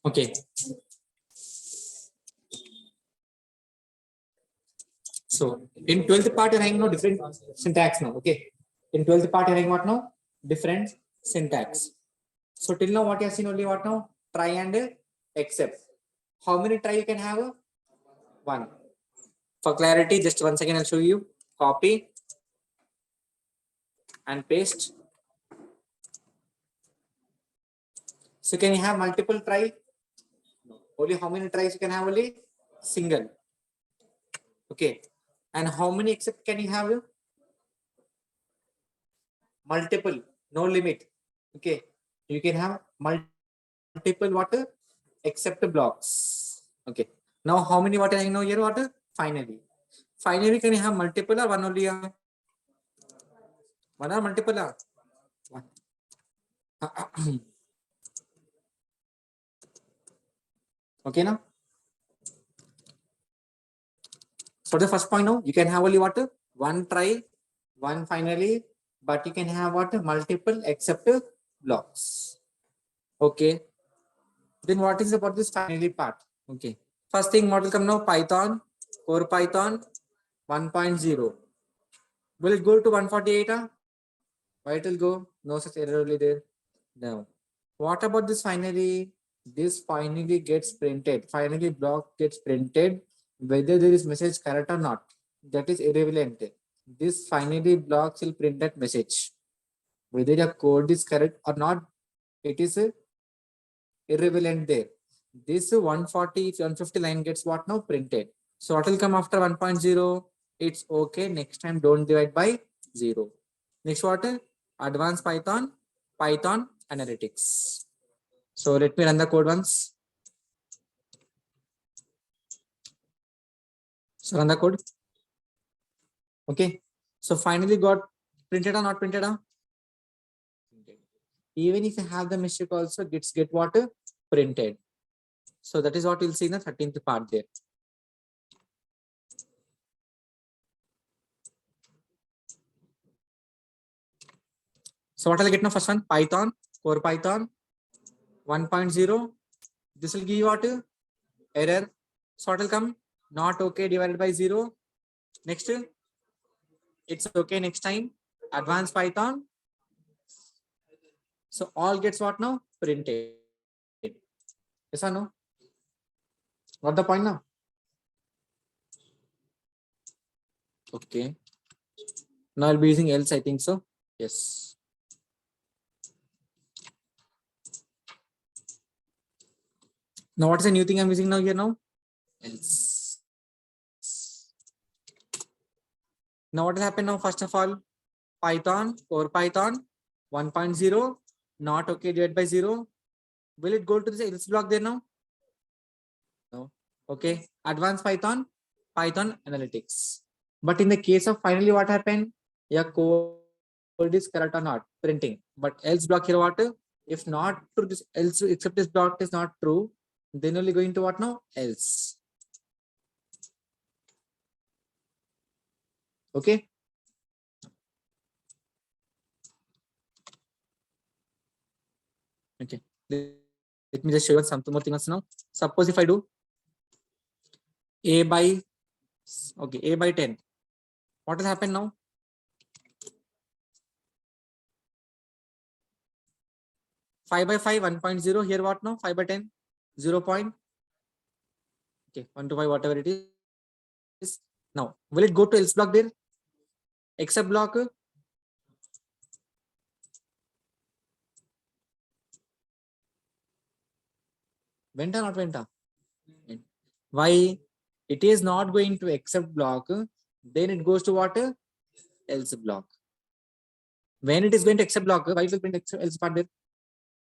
Okay. So in 12th part, you're having no different syntax now. Okay. In 12th part, you're having what now? Different syntax. So till now, what you have seen only what now? Try and except. How many try you can have? One. For clarity, just once again, I'll show you. Copy and paste. So can you have multiple try? Only how many tries you can have? Only single. Okay. And how many except can you have? Multiple. No limit. Okay. You can have multiple what? Except blocks. Okay. Now how many what I know here? What? Finally. Finally, can you have multiple or one only? One or multiple? One. Okay now. So the first point now, you can have only what? One try, one finally, but you can have what? Multiple except blocks. Okay. Then what is about this finally part? Okay. First thing, what will come now? Python, core Python 1.0. Will it go to 148? Why it will go? No such error only there. No. What about this finally? This finally gets printed. Finally block gets printed whether there is message correct or not. That is irrelevant. This finally block will print that message. Whether your code is correct or not, it is irrelevant there. This 140, 150 line gets what now? Printed. So what will come after 1.0? It's okay. Next time don't divide by 0. Next what? Advanced Python, Python analytics. So let me run the code once. So run the code. Okay. So finally got printed or not printed? Even if you have the mistake also, get what? Printed. So that is what you'll see in the 13th part there. So what I'll get now? First one, Python, core Python 1.0. This will give you what? Error. So what will come? Not okay divided by 0. Next, it's okay next time. Advanced Python. So all gets what now? Printed. Yes or no? What the point now? Okay. Now I'll be using else, I think so. Yes. Now what is the new thing I'm using now here now? Else. Now what will happen now? First of all, Python, core Python 1.0, not okay divided by 0. Will it go to the else block there now? No. Okay. Advanced Python, Python analytics. But in the case of finally what happened? Your code is correct or not? Printing. But else block here what? If not true, this else except this block is not true, then only going to what now? Else. Okay. Okay. Let me just show you something more things now. Suppose if I do a by 10, what will happen now? Five by 5, 1.0. Here what now? 5 by 10, 0. Okay, 1 to 5, whatever it is. Now, will it go to else block there? Except block? Went or not went? Why? It is not going to accept block, then it goes to what? Else block. When it is going to accept block, why will print else part there?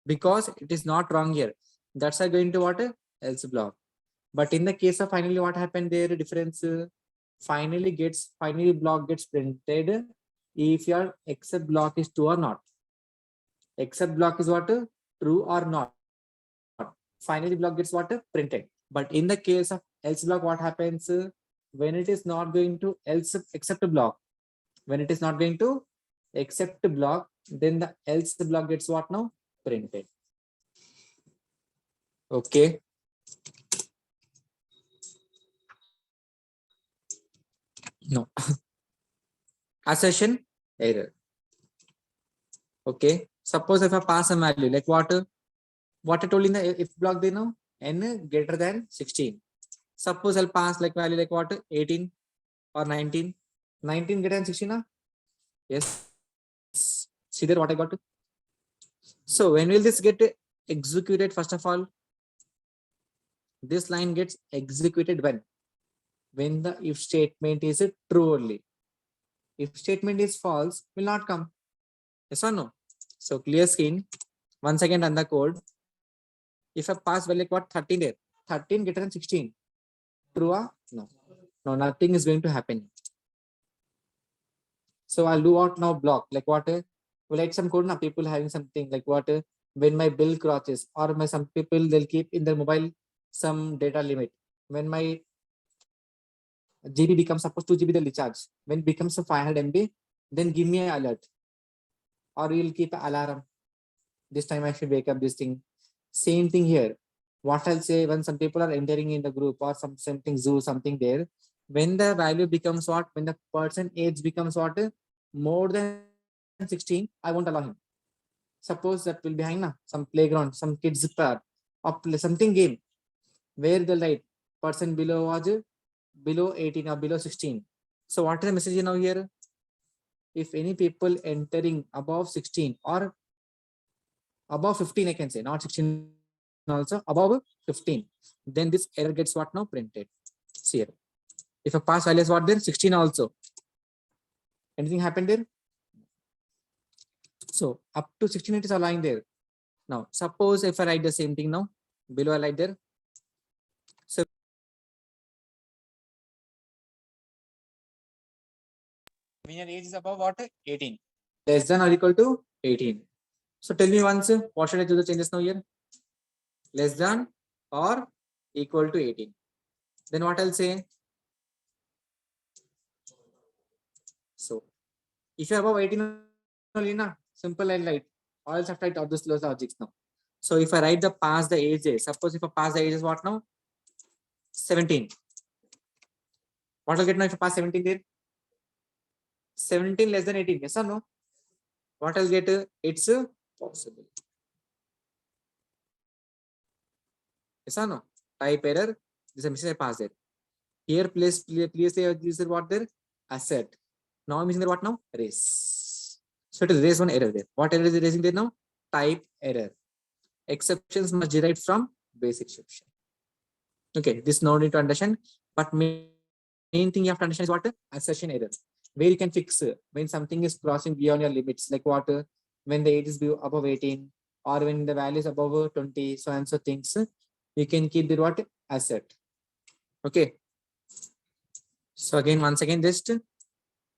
Because it is not wrong here. That's why going to what? Else block. But in the case of finally what happened there, difference finally block gets printed if your except block is true or not. Except block is what? True or not. Finally block gets what? Printed. But in the case of else block, what happens when it is not going to else except block? When it is not going to except block, then the else block gets what now? Printed. Okay. No. Assertion error. Okay. Suppose if I pass a value like what I told in the if block they know n greater than 16. Suppose I'll pass like value like what 18 or 19. 19 greater than 16 na? Yes. See there what I got. So when will this get executed? First of all, this line gets executed when the if statement is true only. If statement is false, will not come. Yes or no? So clear screen. Once again run the code. If I pass value like what 13 there, 13 greater than 16. True or no? No, nothing is going to happen. So I'll do what now? Block like what? We'll write some code now. People having something like what? When my bill crosses, or my some people they'll keep in their mobile some data limit. When my GB becomes suppose 2 GB the recharge. When it becomes a 500 MB, then give me an alert. Or you'll keep an alarm. This time I should wake up this thing. Same thing here. What I'll say when some people are entering in the group or something zoo, something there, when the value becomes what, when the person age becomes what, more than 16, I won't allow him. Suppose that will be behind na, some playground, some kids part, or something game where the light person below was below 18 or below 16. So what is the message now here? If any people entering above 16 or above 15, I can say, not 16 also, above 15, then this error gets what now printed. See here. If a pass value is what there, 16 also. Anything happened there? So up to 16 it is allowing there. Now suppose if I write the same thing now, below I write there. So when your age is above what? 18. Less than or equal to 18. So tell me once, what should I do the changes now here? Less than or equal to 18. Then what I'll say? So if you're above 18 only na, simple I'll write. Or else have to write all those logics now. So if I write the pass the age is, suppose if I pass the age is what now? 17. What I'll get now if I pass 17 there? 17 less than 18, yes or no? What I'll get? It's possible. Yes or no? Type error. This is a message I passed it. Here, please say this is what there? Asset. Now I'm using the what now? Race. So it is raise one error there. What error is it raising there now? Type error. Exceptions must derive from base exception. Okay, this no need to understand, but main thing you have to understand is what? Assertion error. Where you can fix when something is crossing beyond your limits, like what? When the age is above 18 or when the value is above 20, so and so things, you can keep the what? Asset. Okay. So again, once again, just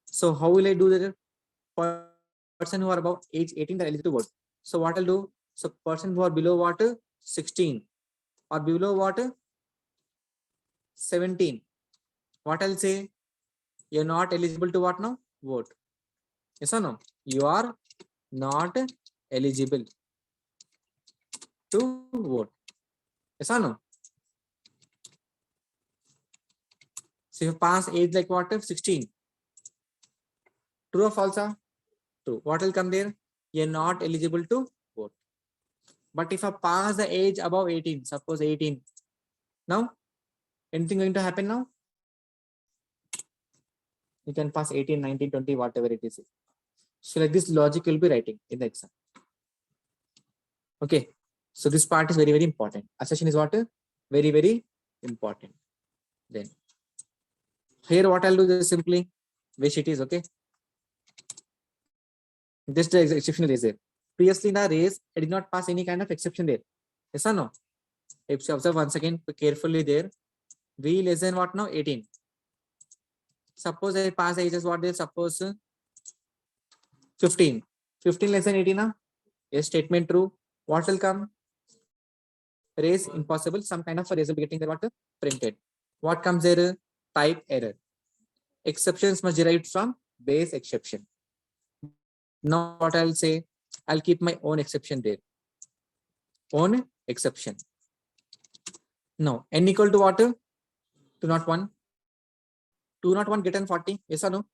so how will I do that? Person who are about age 18 they're eligible to vote. So what I'll do? So person who are below what 16 or below what 17. What I'll say? You're not eligible to what now? Vote. Yes or no? You are not eligible to vote. Yes or no? So if you pass age like what? 16. True or false? True. What will come there? You're not eligible to vote. But if I pass the age above 18, suppose 18. Now, anything going to happen now? You can pass 18, 19, 20, whatever it is. So like this logic will be writing in the exam. Okay. So this part is very, very important. Assertion is what? Very, very important. Then here what I'll do is simply which it is okay. This the exception is there. Previously in the race, I did not pass any kind of exception there. Yes or no? If you observe once again carefully there, V less than what now? 18. Suppose I pass age as what there? Suppose 15. 15 less than 18 now? Yes, statement true. What will come? Race impossible. Some kind of a race will be getting there what printed. What comes there? Type error. Exceptions must derive from base exception. Now what I'll say, I'll keep my own exception there. Own exception. Now n equal to what? 201. 201 greater than 40. Yes or no?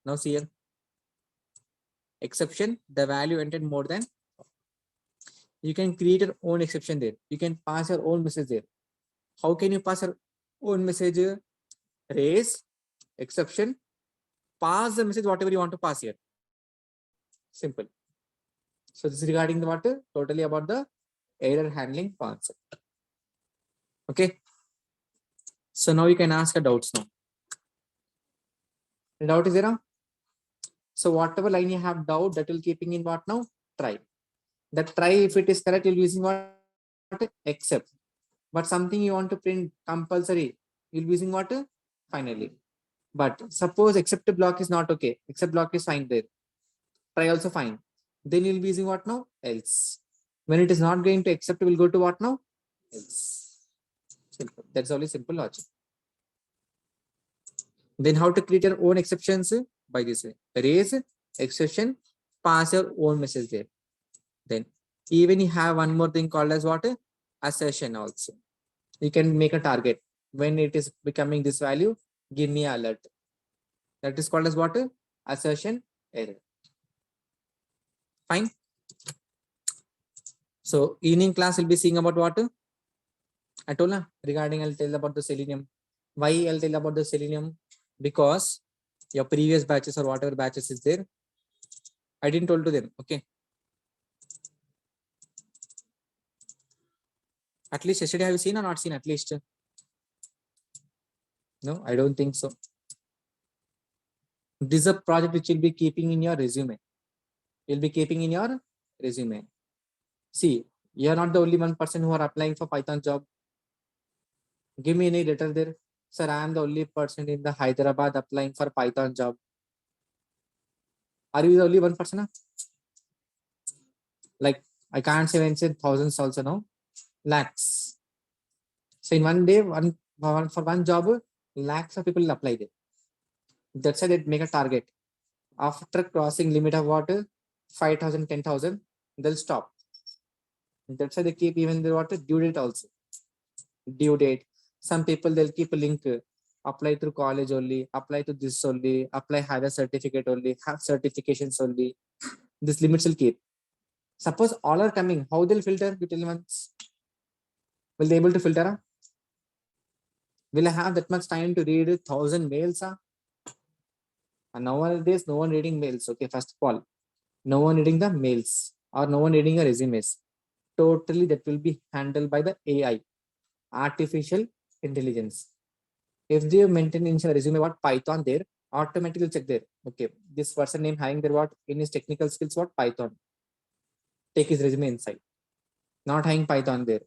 Now see here. Exception, the value entered more than. You can create your own exception there. You can pass your own message there. How can you pass your own message? Raise exception, pass the message whatever you want to pass here. Simple. So this is regarding the what? Totally about the error handling concept. Okay. So now you can ask a doubts now. The doubt is there? So whatever line you have doubt, that will keeping in what now? Try. That try, if it is correct, you'll be using what? Except. But something you want to print compulsory, you'll be using what? Finally. But suppose except block is not okay. Except block is fine there. Try also fine. Then you'll be using what now? Else. When it is not going to accept, we'll go to what now? Else. Simple. That's only simple logic. Then how to create your own exceptions? By this way. Raise exception, pass your own message there. Then even you have one more thing called as what? Assertion also. You can make a target. When it is becoming this value, give me an alert. That is called as what? Assertion error. Fine. So evening class will be seeing about what? I told you regarding, I'll tell about the selenium. Why I'll tell about the selenium? Because your previous batches or whatever batches is there, I didn't told to them. Okay. At least yesterday have you seen or not seen at least? No, I don't think so. This is a project which you'll be keeping in your resume. You'll be keeping in your resume. See, you're not the only one person who are applying for Python job. Give me any letter there. Sir, I am the only person in the Hyderabad applying for Python job. Are you the only one person? Huh? Like, I can't say when say thousands also, no? Lakhs. So in one day, for one job, lakhs of people will apply there. That's why they make a target. After crossing limit of what? 5,000, 10,000, they'll stop. That's why they keep even the what? Due date also. Due date. Some people, they'll keep a link. Apply through college only, apply to this only, apply have a certificate only, have certifications only. This limits will keep. Suppose all are coming, how they'll filter? You tell me once. Will they able to filter? Huh? Will I have that much time to read 1,000 mails? Huh? And nowadays, no one reading mails. Okay, first of all, no one reading the mails or no one reading the resumes. Totally, that will be handled by the AI, artificial intelligence. If they maintain in your resume what Python there, automatically check there. Okay, this person name having there what in his technical skills what Python. Take his resume inside. Not having Python there.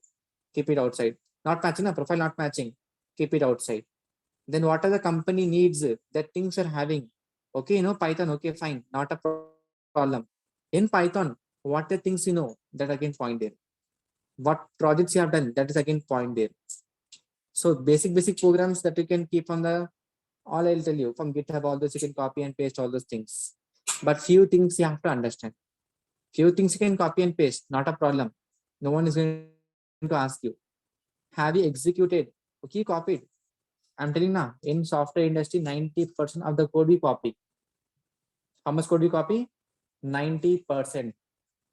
Keep it outside. Not matching, a profile not matching. Keep it outside. Then what are the company needs that things are having? Okay, you know Python. Okay, fine. Not a problem. In Python, what the things you know that again point there. What projects you have done that is again point there. So basic programs that you can keep on the all I'll tell you from GitHub, all those you can copy and paste all those things. But few things you have to understand. Few things you can copy and paste, not a problem. No one is going to ask you. Have you executed? Okay, copied. I'm telling now, in software industry, 90% of the code we copy. How much code we copy? 90%.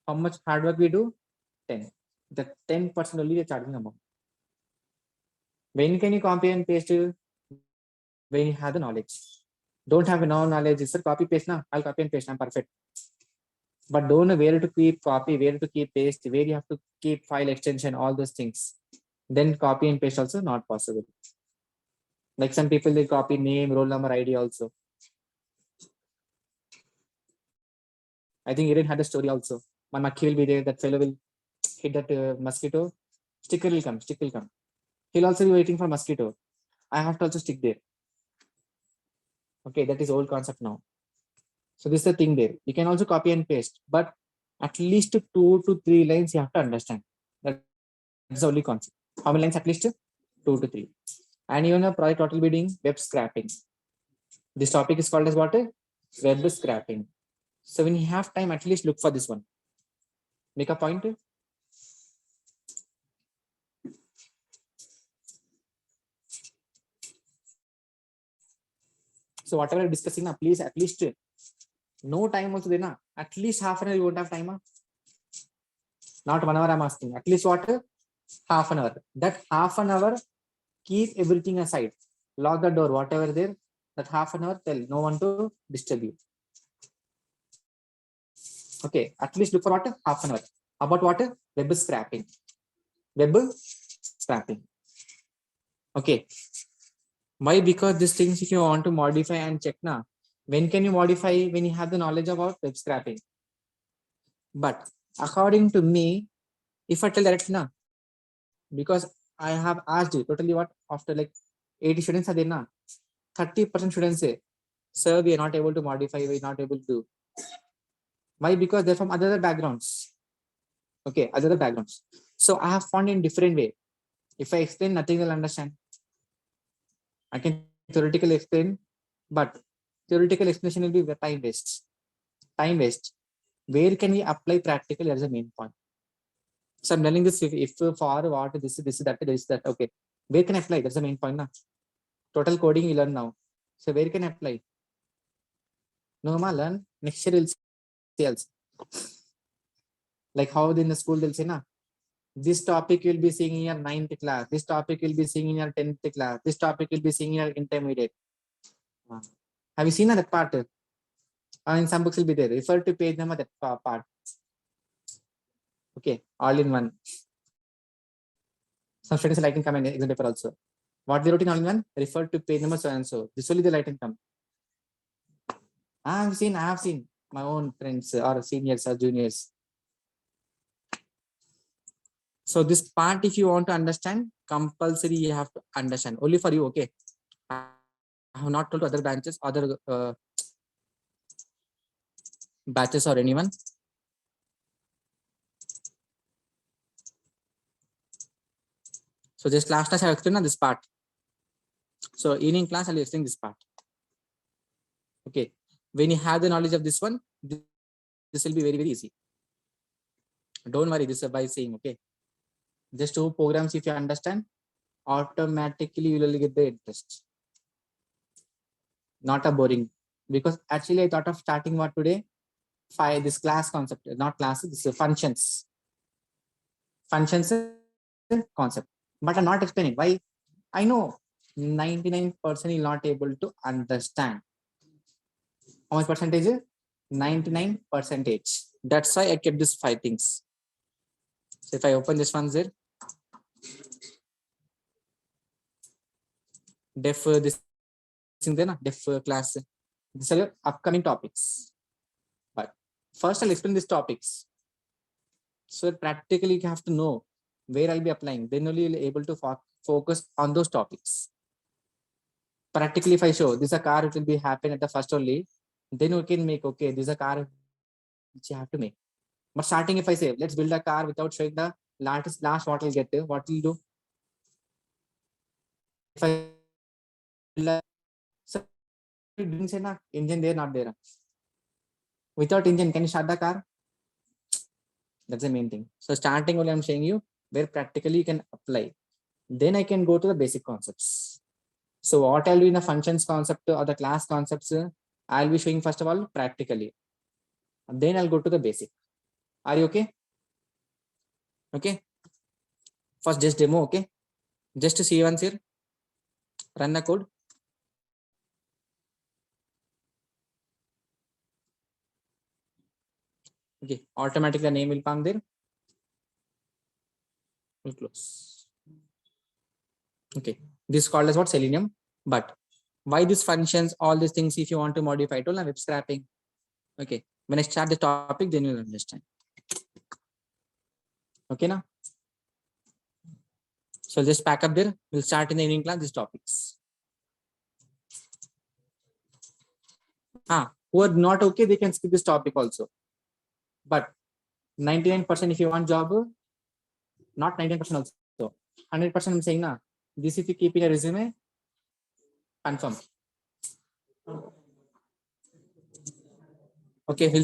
How much hard work we do? 10. The 10% only we're charging amount. When can you copy and paste? When you have the knowledge. Don't have no knowledge. Sir, copy paste now. I'll copy and paste. I'm perfect. But don't know where to keep copy, where to keep paste, where you have to keep file extension, all those things. Then copy and paste also not possible. Like some people they copy name, roll number, ID also. I think Aaron had a story also. One monkey will be there. That fellow will hit that mosquito. Sticker will come. Stick will come. He'll also be waiting for mosquito. I have to also stick there. Okay, that is old concept now. So this is the thing there. You can also copy and paste, but at least 2 to 3 lines you have to understand. That's the only concept. How many lines? At least 2 to 3. And even a project what will be doing web scraping. This topic is called as what? Web scraping. So when you have time, at least look for this one. Make a point. So whatever you're discussing, please at least no time also there. At least half an hour you won't have time. Not 1 hour I'm asking. At least what? Half an hour. That half an hour, keep everything aside. Lock the door, whatever there. That half an hour, tell no one to disturb you. Okay, at least look for what? Half an hour. About what? Web scraping. Web scraping. Okay. Why? Because these things, if you want to modify and check now, when can you modify? When you have the knowledge about web scraping. But according to me, if I tell direct now, because I have asked you totally what after like 80 students are there now, 30% students say, sir, we are not able to modify, we are not able to do. Why? Because they're from other backgrounds. Okay, other backgrounds. So I have found in different way. If I explain, nothing will understand. I can theoretically explain, but theoretical explanation will be time waste. Time waste. Where can we apply practical? That is the main point. So I'm telling this if for what this that. Okay, where can I apply? That's the main point now. Total coding you learn now. So where can I apply? No, ma learn next year will see else. Like how in the school they'll say na. This topic you'll be seeing in your 9th class. This topic you'll be seeing in your 10th class. This topic you'll be seeing in your intermediate. Have you seen that part? In some books will be there. Refer to page number that part. Okay, all in one. Some students like in come in exam paper also. What they wrote in all in one? Refer to page number so and so. This only the light and come. I have seen my own friends or seniors or juniors. So this part, if you want to understand, compulsory you have to understand. Only for you, okay? I have not told other branches, other batches or anyone. So just last class I explained this part. So evening class I'll explain this part. Okay. When you have the knowledge of this one, this will be very, very easy. Don't worry, this is by saying, okay. Just 2 programs, if you understand, automatically you will get the interest. Not a boring. Because actually I thought of starting what today? This class concept, not classes, this is functions. Functions concept. But I'm not explaining why. I know 99% will not able to understand. How much percentage? 99%. That's why I kept this 5 things. So if I open this one there, def this thing there, def class. These are your upcoming topics. But first I'll explain these topics. So practically you have to know where I'll be applying. Then only you'll be able to focus on those topics. Practically, if I show this is a car, it will be happen at the first only. Then you can make, okay, this is a car which you have to make. But starting, if I say, let's build a car without showing the last what will get, what will do? If I so didn't say na engine there, not there. Without engine, can you start the car? That's the main thing. So starting only I'm showing you where practically you can apply. Then I can go to the basic concepts. So what I'll do in the functions concept or the class concepts, I'll be showing first of all practically. And then I'll go to the basic. Are you okay? Okay. First just demo, okay? Just to see once here. Run the code. Okay, automatically the name will come there. We'll close. Okay, this is called as what? Selenium. But why these functions, all these things, if you want to modify it, all web scraping. Okay, when I start the topic, then you'll understand. Okay, now. So just pack up there. We'll start in the evening class these topics. Who are not okay, they can skip this topic also. But 99% if you want job, not 99% also. 100% I'm saying now. This if you keep in a resume, confirm. Okay, we'll see.